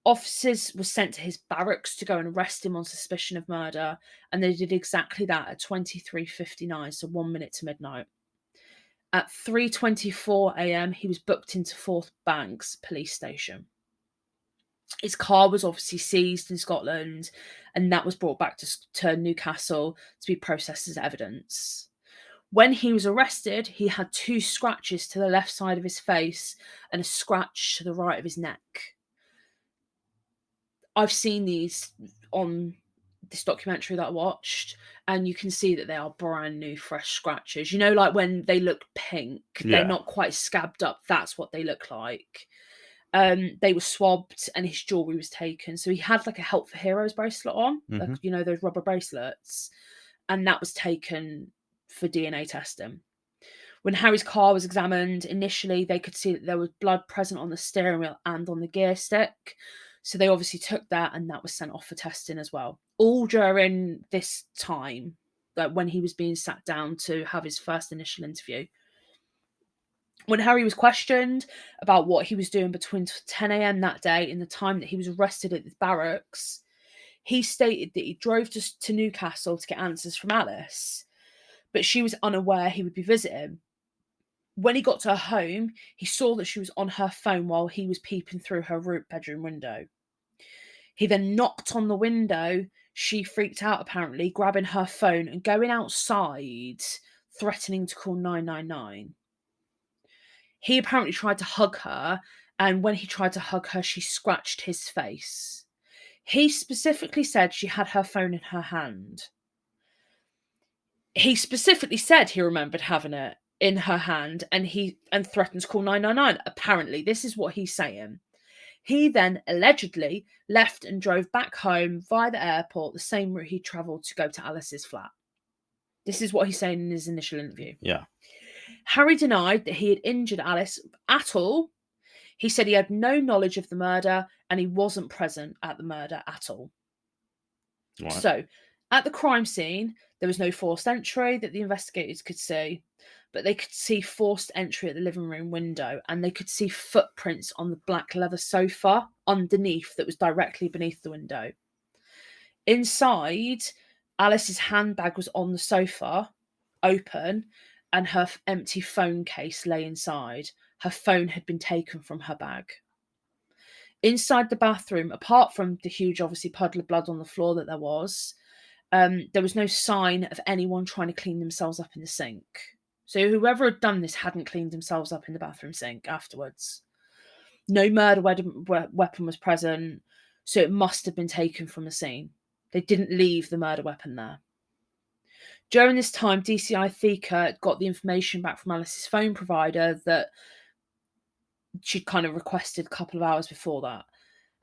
Officers were sent to his barracks to go and arrest him on suspicion of murder, and they did exactly that at 23:59, so 1 minute to midnight. At 3:24 a.m, he was booked into Forth Banks police station. His car was obviously seized in Scotland, and that was brought back to Newcastle to be processed as evidence. When he was arrested, he had 2 scratches to the left side of his face and a scratch to the right of his neck. I've seen these on this documentary that I watched, and you can see that they are brand new, fresh scratches. You know, like when they look pink, they're not quite scabbed up. That's what they look like. They were swabbed and his jewelry was taken. So he had like a Help for Heroes bracelet on, like, you know, those rubber bracelets, and that was taken for DNA testing. When Harry's car was examined, initially they could see that there was blood present on the steering wheel and on the gear stick. So they obviously took that, and that was sent off for testing as well. All during this time, like when he was being sat down to have his first initial interview. When Harry was questioned about what he was doing between 10 a.m. that day and the time that he was arrested at the barracks, he stated that he drove to Newcastle to get answers from Alice, but she was unaware he would be visiting. When he got to her home, he saw that she was on her phone while he was peeping through her bedroom window. He then knocked on the window. She freaked out, apparently, grabbing her phone and going outside, threatening to call 999. He apparently tried to hug her, and when he tried to hug her, she scratched his face. He specifically said she had her phone in her hand. He specifically said he remembered having it in her hand and threatened to call 999. Apparently, this is what he's saying. He then allegedly left and drove back home via the airport, the same route he travelled to go to Alice's flat. This is what he's saying in his initial interview. Yeah. Harry denied that he had injured Alice at all. He said he had no knowledge of the murder and he wasn't present at the murder at all. Right. So, at the crime scene, there was no forced entry that the investigators could see, but they could see forced entry at the living room window, and they could see footprints on the black leather sofa underneath that was directly beneath the window. Inside, Alice's handbag was on the sofa, open, and her empty phone case lay inside. Her phone had been taken from her bag. Inside the bathroom, apart from the huge, obviously, puddle of blood on the floor that there was no sign of anyone trying to clean themselves up in the sink. So whoever had done this hadn't cleaned themselves up in the bathroom sink afterwards. No murder weapon was present, so it must have been taken from the scene. They didn't leave the murder weapon there. During this time, DCI TRIIGER got the information back from Alice's phone provider that she'd kind of requested a couple of hours before that.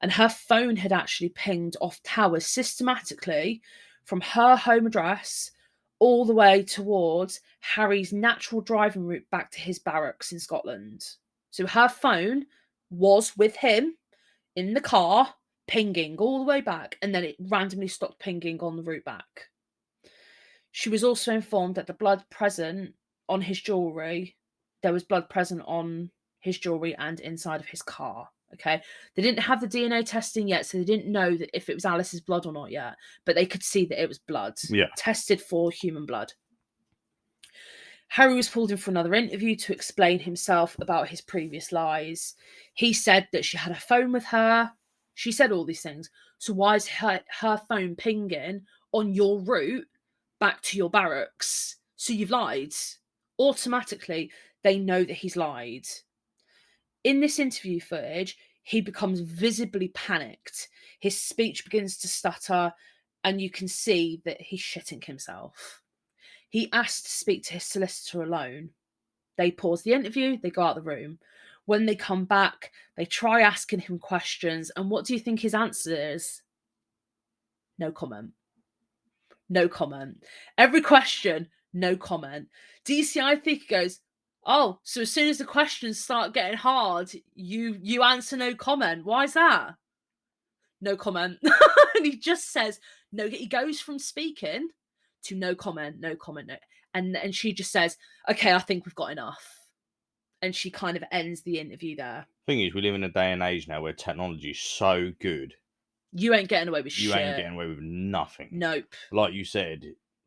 And her phone had actually pinged off towers systematically from her home address all the way towards Harry's natural driving route back to his barracks in Scotland. So her phone was with him in the car, pinging all the way back, and then it randomly stopped pinging on the route back. She was also informed that the blood present on his jewellery, there was blood present on his jewellery and inside of his car. Okay, they didn't have the DNA testing yet, so they didn't know that if it was Alice's blood or not yet, but they could see that it was blood. Yeah. Tested for human blood. Harry was pulled in for another interview to explain himself about his previous lies. He said that she had a phone with her. She said all these things. So why is her phone pinging on your route back to your barracks? So you've lied. Automatically, they know that he's lied. In this interview footage, he becomes visibly panicked. His speech begins to stutter, and you can see that he's shitting himself. He asked to speak to his solicitor alone. They pause the interview, they go out the room. When they come back, they try asking him questions, and what do you think his answer is? No comment. No comment. Every question, no comment. DCI TRIIGER goes, oh, so as soon as the questions start getting hard, you answer no comment. Why is that? No comment. And he just says, no, he goes from speaking to no comment, no comment, no. And she just says, okay, I think we've got enough. And she kind of ends the interview there. Thing is, we live in a day and age now where technology is so good. You ain't getting away with shit. You ain't getting away with nothing. Nope. Like you said,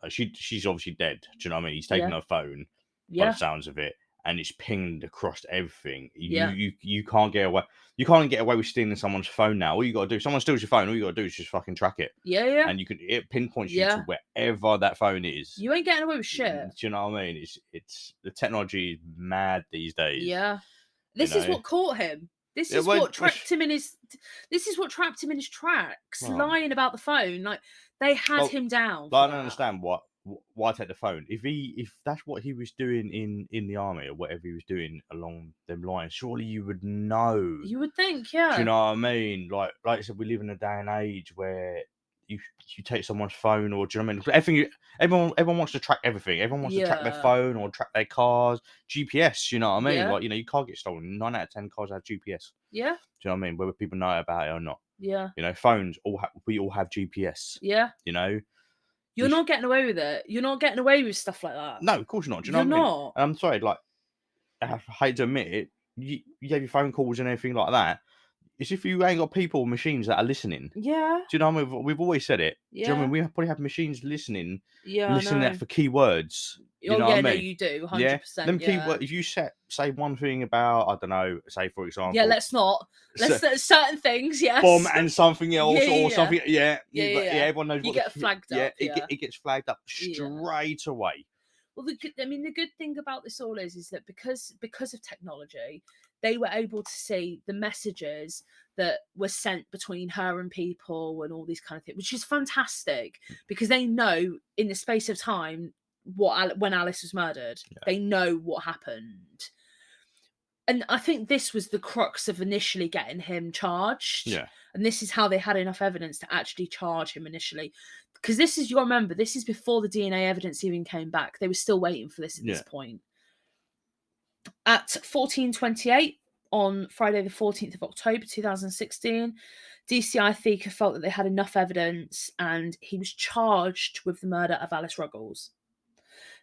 she's obviously dead. Do you know what I mean? He's taken her phone, by the sounds of it, and it's pinged across everything. You can't get away. You can't get away with stealing someone's phone now. All you got to do, someone steals your phone, all you got to do is just fucking track it. Yeah. And it pinpoints you to wherever that phone is. You ain't getting away with shit. Do you know what I mean? It's the technology is mad these days. Yeah. This is what caught him. This is what trapped him in his. This is what trapped him in his tracks, lying about the phone. Like They had him down. I don't understand why take the phone if that's what he was doing in the army or whatever he was doing along them lines. Surely you would know. You would think, yeah. Do you know what I mean? Like I said, we live in a day and age where you take someone's phone, or do you know what I mean? Everyone wants to track everything. Everyone wants to track their phone or track their cars. GPS, you know what I mean? Yeah. Like, you can't get stolen. 9 out of 10 cars have GPS. Yeah. Do you know what I mean? Whether people know about it or not. Yeah. Phones we all have GPS. Yeah. You're not getting away with it. You're not getting away with stuff like that. No, of course not. Do you know what I mean? Not. I'm sorry, like, I hate to admit it, you have your phone calls and everything like that. It's if you ain't got people or machines that are listening. Yeah. Do you know what I mean? We've always said it. Yeah. Do you know what I mean? We probably have machines listening. Yeah. Listening out for keywords. You know what I mean? No, you do. 100%. Yeah. Them keywords. If you say one thing about, I don't know, say for example. Yeah, let's not. Certain things, yes. Bomb and something else something. Yeah. Everyone knows you what get flagged up. It gets flagged up straight away. Well, the good thing about this all is that because of technology, they were able to see the messages that were sent between her and people and all these kind of things, which is fantastic because they know in the space of time when Alice was murdered, they know what happened. And I think this was the crux of initially getting him charged. Yeah. And this is how they had enough evidence to actually charge him initially. Because this is before the DNA evidence even came back. They were still waiting for this at this point. At 14:28 on Friday the 14th of October 2016, DCI Thika felt that they had enough evidence and he was charged with the murder of Alice Ruggles.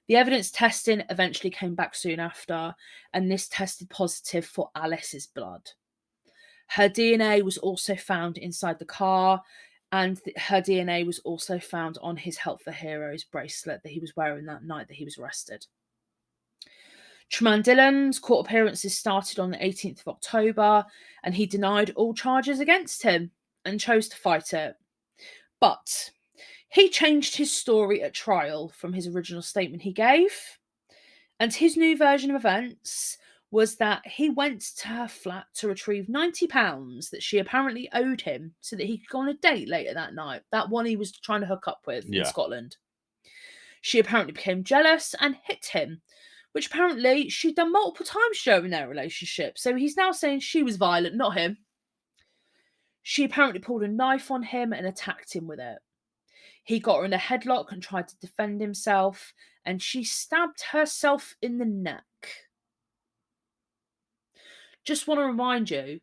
The evidence testing eventually came back soon after, and this tested positive for Alice's blood. Her DNA was also found inside the car, and her DNA was also found on his Help for Heroes bracelet that he was wearing that night that he was arrested. Trevor McDonold's court appearances started on the 18th of October, and he denied all charges against him and chose to fight it. But he changed his story at trial from his original statement he gave, and his new version of events was that he went to her flat to retrieve £90 that she apparently owed him so that he could go on a date later that night, that one he was trying to hook up with in Scotland. She apparently became jealous and hit him, which apparently she'd done multiple times during their relationship, so he's now saying she was violent, not him. She apparently pulled a knife on him and attacked him with it. He got her in a headlock and tried to defend himself, and she stabbed herself in the neck. Just want to remind you,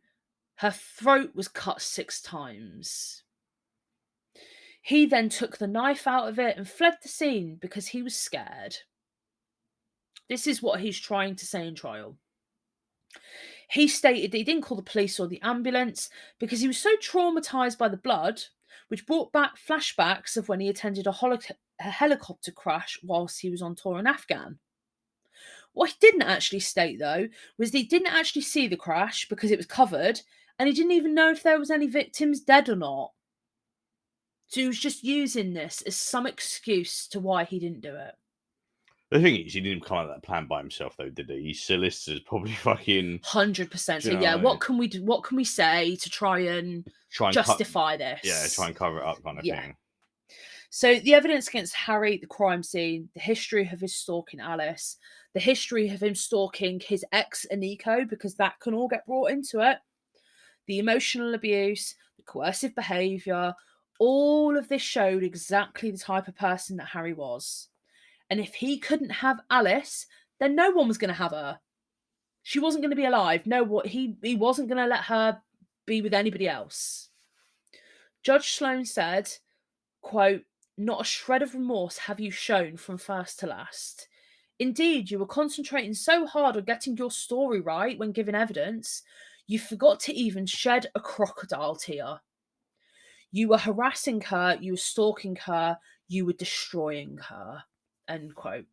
her throat was cut 6 times. He then took the knife out of it and fled the scene because he was scared. This is what he's trying to say in trial. He stated that he didn't call the police or the ambulance because he was so traumatised by the blood, which brought back flashbacks of when he attended a helicopter crash whilst he was on tour in Afghan. What he didn't actually state, though, was that he didn't actually see the crash because it was covered, and he didn't even know if there was any victims dead or not. So he was just using this as some excuse to why he didn't do it. The thing is, he didn't come up with that plan by himself, though, did he? His solicitors probably fucking 100%. So yeah, what can we do? What can we say to try and justify this? Yeah, try and cover it up, kind of thing. So the evidence against Harry, the crime scene, the history of his stalking Alice, the history of him stalking his ex Aniko, because that can all get brought into it, the emotional abuse, the coercive behaviour, all of this showed exactly the type of person that Harry was. And if he couldn't have Alice, then no one was going to have her. She wasn't going to be alive. No, he wasn't going to let her be with anybody else. Judge Sloan said, quote, "Not a shred of remorse have you shown from first to last. Indeed, you were concentrating so hard on getting your story right when giving evidence, you forgot to even shed a crocodile tear. You were harassing her, you were stalking her, you were destroying her." End quote.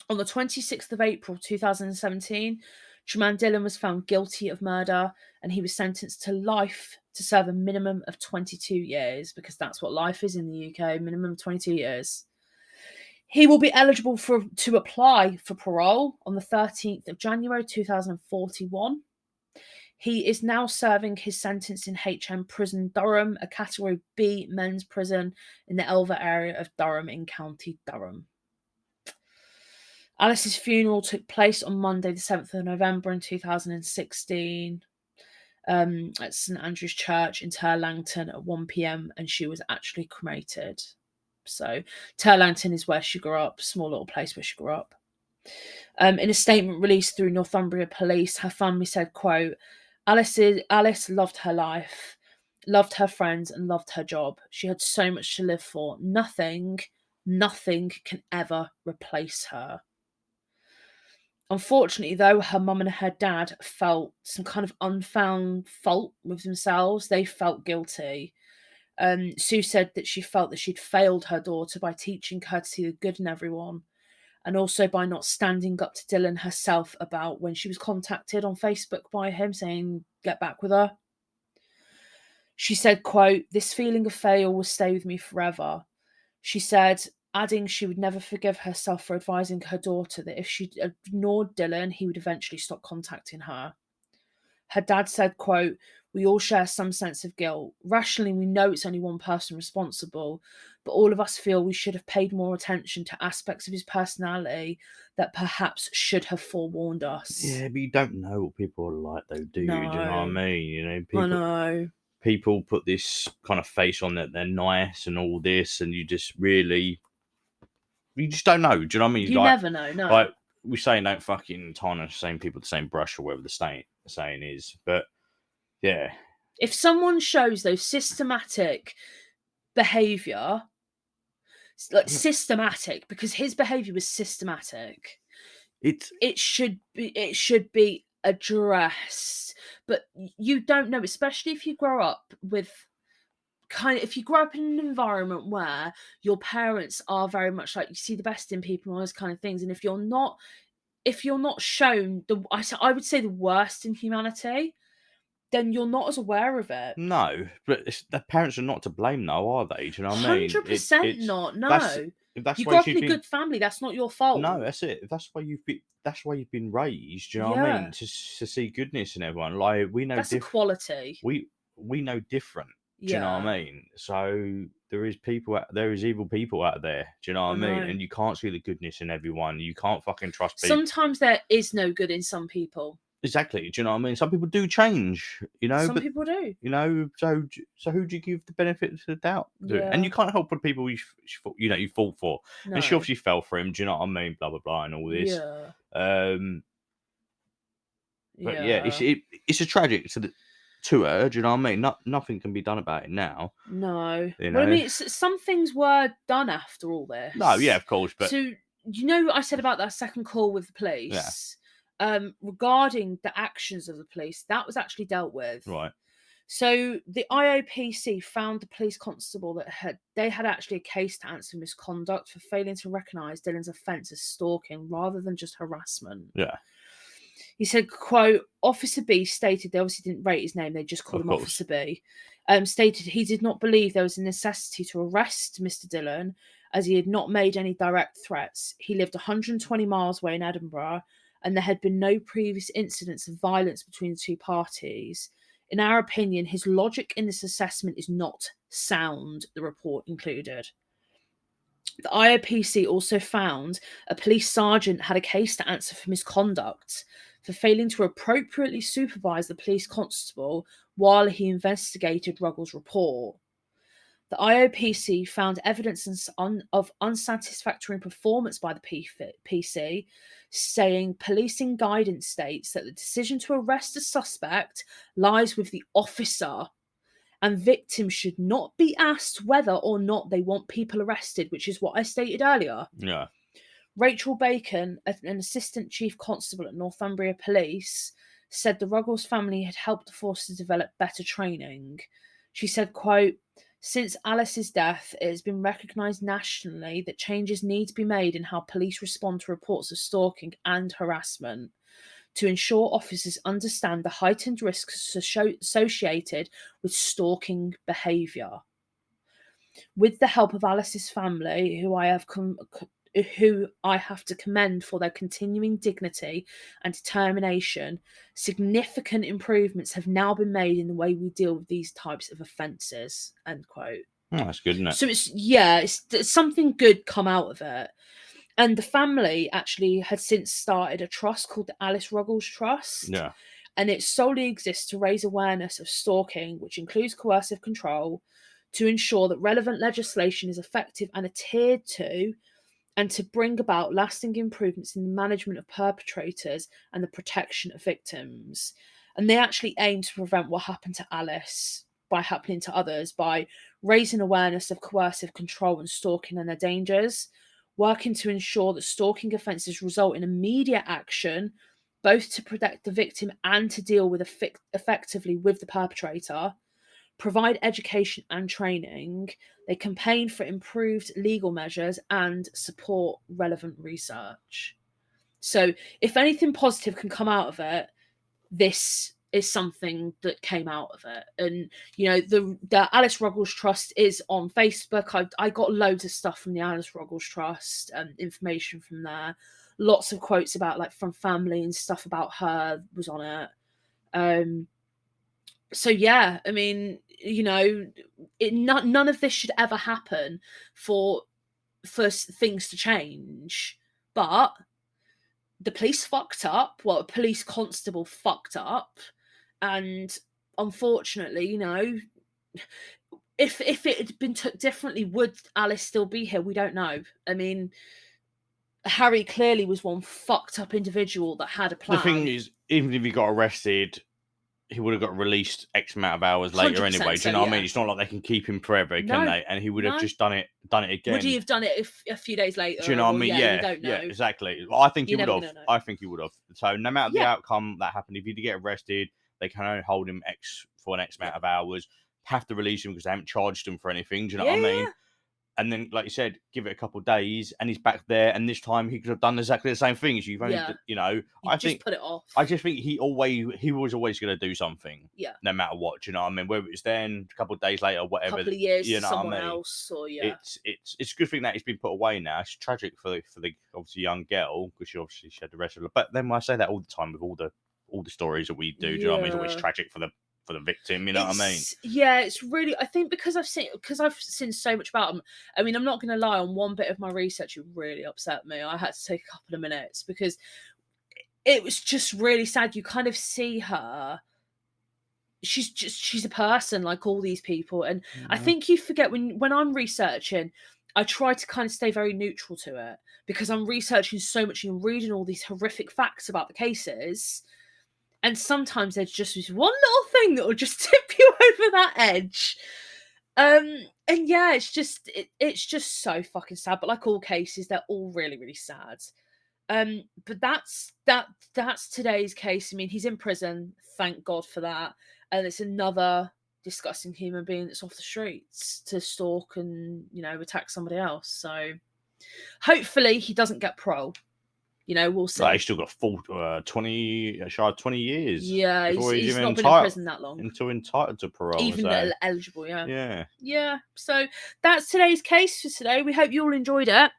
On the 26th of April 2017, Trevor McDonold was found guilty of murder and he was sentenced to life to serve a minimum of 22 years, because that's what life is in the UK, minimum of 22 years. He will be eligible to apply for parole on the 13th of January 2041. He is now serving his sentence in HM Prison Durham, a Category B men's prison in the Elva area of Durham in County Durham. Alice's funeral took place on Monday, the 7th of November in 2016 at St Andrew's Church in Turlangton at 1 p.m, and she was actually cremated. So Turlangton is where she grew up, small little place where she grew up. In a statement released through Northumbria Police, her family said, quote, Alice loved her life, loved her friends, and loved her job. She had so much to live for. Nothing can ever replace her. Unfortunately, though, her mum and her dad felt some kind of unfound fault with themselves. They felt guilty. Sue said that she felt that she'd failed her daughter by teaching her to see the good in everyone, and also by not standing up to Dylan herself about when she was contacted on Facebook by him saying, get back with her. She said, quote, this feeling of failure will stay with me forever. She said, adding she would never forgive herself for advising her daughter that if she ignored Dylan, he would eventually stop contacting her. Her dad said, quote, we all share some sense of guilt. Rationally, we know it's only one person responsible, but all of us feel we should have paid more attention to aspects of his personality that perhaps should have forewarned us. Yeah, but you don't know what people are like, though, do you? Do you know what I mean? You know, people put this kind of face on that they're nice and all this, and you just don't know. Do you know what I mean? You never know, no. Like we say, don't fucking tarnish the same people with the same brush, or whatever the saying is. But yeah, if someone shows those systematic behaviour, like systematic, because his behaviour was systematic, it should be addressed. But you don't know, especially if you grow up with if you grow up in an environment where your parents are very much like, you see the best in people and all those kind of things, and if you're not shown I would say the worst in humanity, then you're not as aware of it. No, but the parents are not to blame, though, are they? Do you know what I mean? 100% not. No. If that's you why grew up in a good family, that's not your fault. No, that's it. If that's why you've been raised. Do you know what I mean? To see goodness in everyone. Like we know that's equality. We know different. Do you know what I mean? So there is evil people out there. Do you know what I mean? And you can't see the goodness in everyone. You can't fucking trust people. Sometimes there is no good in some people. Exactly. Do you know what I mean? Some people do change, you know. Some people do. You know, so who do you give the benefit of the doubt to? Yeah. And you can't help but people you fought for. No. And she obviously fell for him. Do you know what I mean? Blah blah blah, and all this. Yeah. But yeah, it's a tragic to her. Do you know what I mean? Nothing can be done about it now. No. You know? But I mean, some things were done after all this. No, yeah, of course. But so you know what I said about that second call with the police? Yeah. Regarding the actions of the police, that was actually dealt with. Right. So the IOPC found the police constable that they had actually a case to answer misconduct for failing to recognise Dylan's offence as stalking rather than just harassment. Yeah. He said, quote, Officer B stated, they obviously didn't rate his name, they just called him Officer B, stated he did not believe there was a necessity to arrest Mr. Dylan as he had not made any direct threats. He lived 120 miles away in Edinburgh, and there had been no previous incidents of violence between the two parties. In our opinion, his logic in this assessment is not sound, the report included. The IOPC also found a police sergeant had a case to answer for misconduct for failing to appropriately supervise the police constable while he investigated Ruggles' report. The IOPC found evidence of unsatisfactory performance by the PC, saying policing guidance states that the decision to arrest a suspect lies with the officer, and victims should not be asked whether or not they want people arrested, which is what I stated earlier. Yeah. Rachel Bacon, an assistant chief constable at Northumbria Police, said the Ruggles family had helped the forces develop better training. She said, quote, since Alice's death, it has been recognised nationally that changes need to be made in how police respond to reports of stalking and harassment to ensure officers understand the heightened risks associated with stalking behaviour. With the help of Alice's family, who I have who I have to commend for their continuing dignity and determination. Significant improvements have now been made in the way we deal with these types of offences, end quote. Oh, that's good, isn't it? So it's something good come out of it. And the family actually had since started a trust called the Alice Ruggles Trust. Yeah. And it solely exists to raise awareness of stalking, which includes coercive control, to ensure that relevant legislation is effective and adhered to, and to bring about lasting improvements in the management of perpetrators and the protection of victims. And they actually aim to prevent what happened to Alice by happening to others by raising awareness of coercive control and stalking and their dangers, working to ensure that stalking offences result in immediate action, both to protect the victim and to deal with effectively with the perpetrator, provide education and training. They campaign for improved legal measures and support relevant research. So if anything positive can come out of it, this is something that came out of it. And, you know, the Alice Ruggles Trust is on Facebook. I got loads of stuff from the Alice Ruggles Trust and information from there. Lots of quotes about, like, from family and stuff about her was on it. So yeah, I mean, you know, none of this should ever happen for things to change. But the police fucked up. Well, a police constable fucked up, and unfortunately, you know, if it had been took differently, would Alice still be here? We don't know. I mean, Harry clearly was one fucked up individual that had a plan. The thing is, even if he got arrested, he would have got released X amount of hours later anyway. Do you know what I mean? It's not like they can keep him forever, can they? And he would have just done it again. Would he have done it a few days later? Do you know what I mean? Yeah, we don't know. Yeah, exactly. Well, I think he would have. I think he would have. So no matter the outcome that happened, if he did get arrested, they can only hold him for an X amount of hours. Have to release him because they haven't charged him for anything. Do you know what I mean? And then, like you said, give it a couple of days, and he's back there. And this time, he could have done exactly the same thing as you've only, you know. I think put it off. I just think he was always going to do something. Yeah. No matter what, do you know what I mean? Whether it's then, a couple of days later, whatever. A couple of years, you know someone what I mean? else, or It's a good thing that he's been put away now. It's tragic for the obviously young girl because she had the rest of it. But then I say that all the time with all the stories that we do. Do you know what I mean? It's always tragic for the victim, you know what I mean? Yeah, it's really, I think because I've seen so much about them. I mean, I'm not going to lie, on one bit of my research, it really upset me. I had to take a couple of minutes because it was just really sad. You kind of see her. She's a person like all these people. And I think you forget when I'm researching, I try to kind of stay very neutral to it because I'm researching so much and reading all these horrific facts about the cases. And sometimes there's just this one little thing that will just tip you over that edge. And yeah, it's just so fucking sad. But like all cases, they're all really, really sad. But that's today's case. I mean, he's in prison. Thank God for that. And it's another disgusting human being that's off the streets to stalk and, you know, attack somebody else. So hopefully he doesn't get parole. You know, we'll see. He's still got 20 years. Yeah, he's not been in prison that long. Until entitled to parole. Even eligible, yeah. Yeah. Yeah. So that's today's case for today. We hope you all enjoyed it.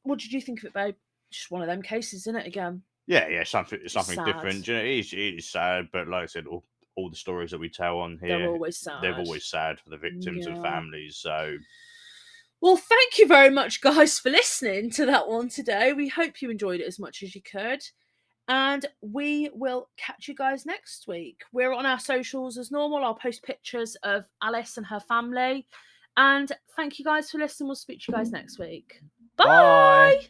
What did you think of it, babe? Just one of them cases, isn't it, again? Yeah, something sad. different. You know, it is sad, but like I said, all the stories that we tell on here, they're always sad. They're always sad for the victims and families, so... Well, thank you very much, guys, for listening to that one today. We hope you enjoyed it as much as you could. And we will catch you guys next week. We're on our socials as normal. I'll post pictures of Alice and her family. And thank you guys for listening. We'll speak to you guys next week. Bye!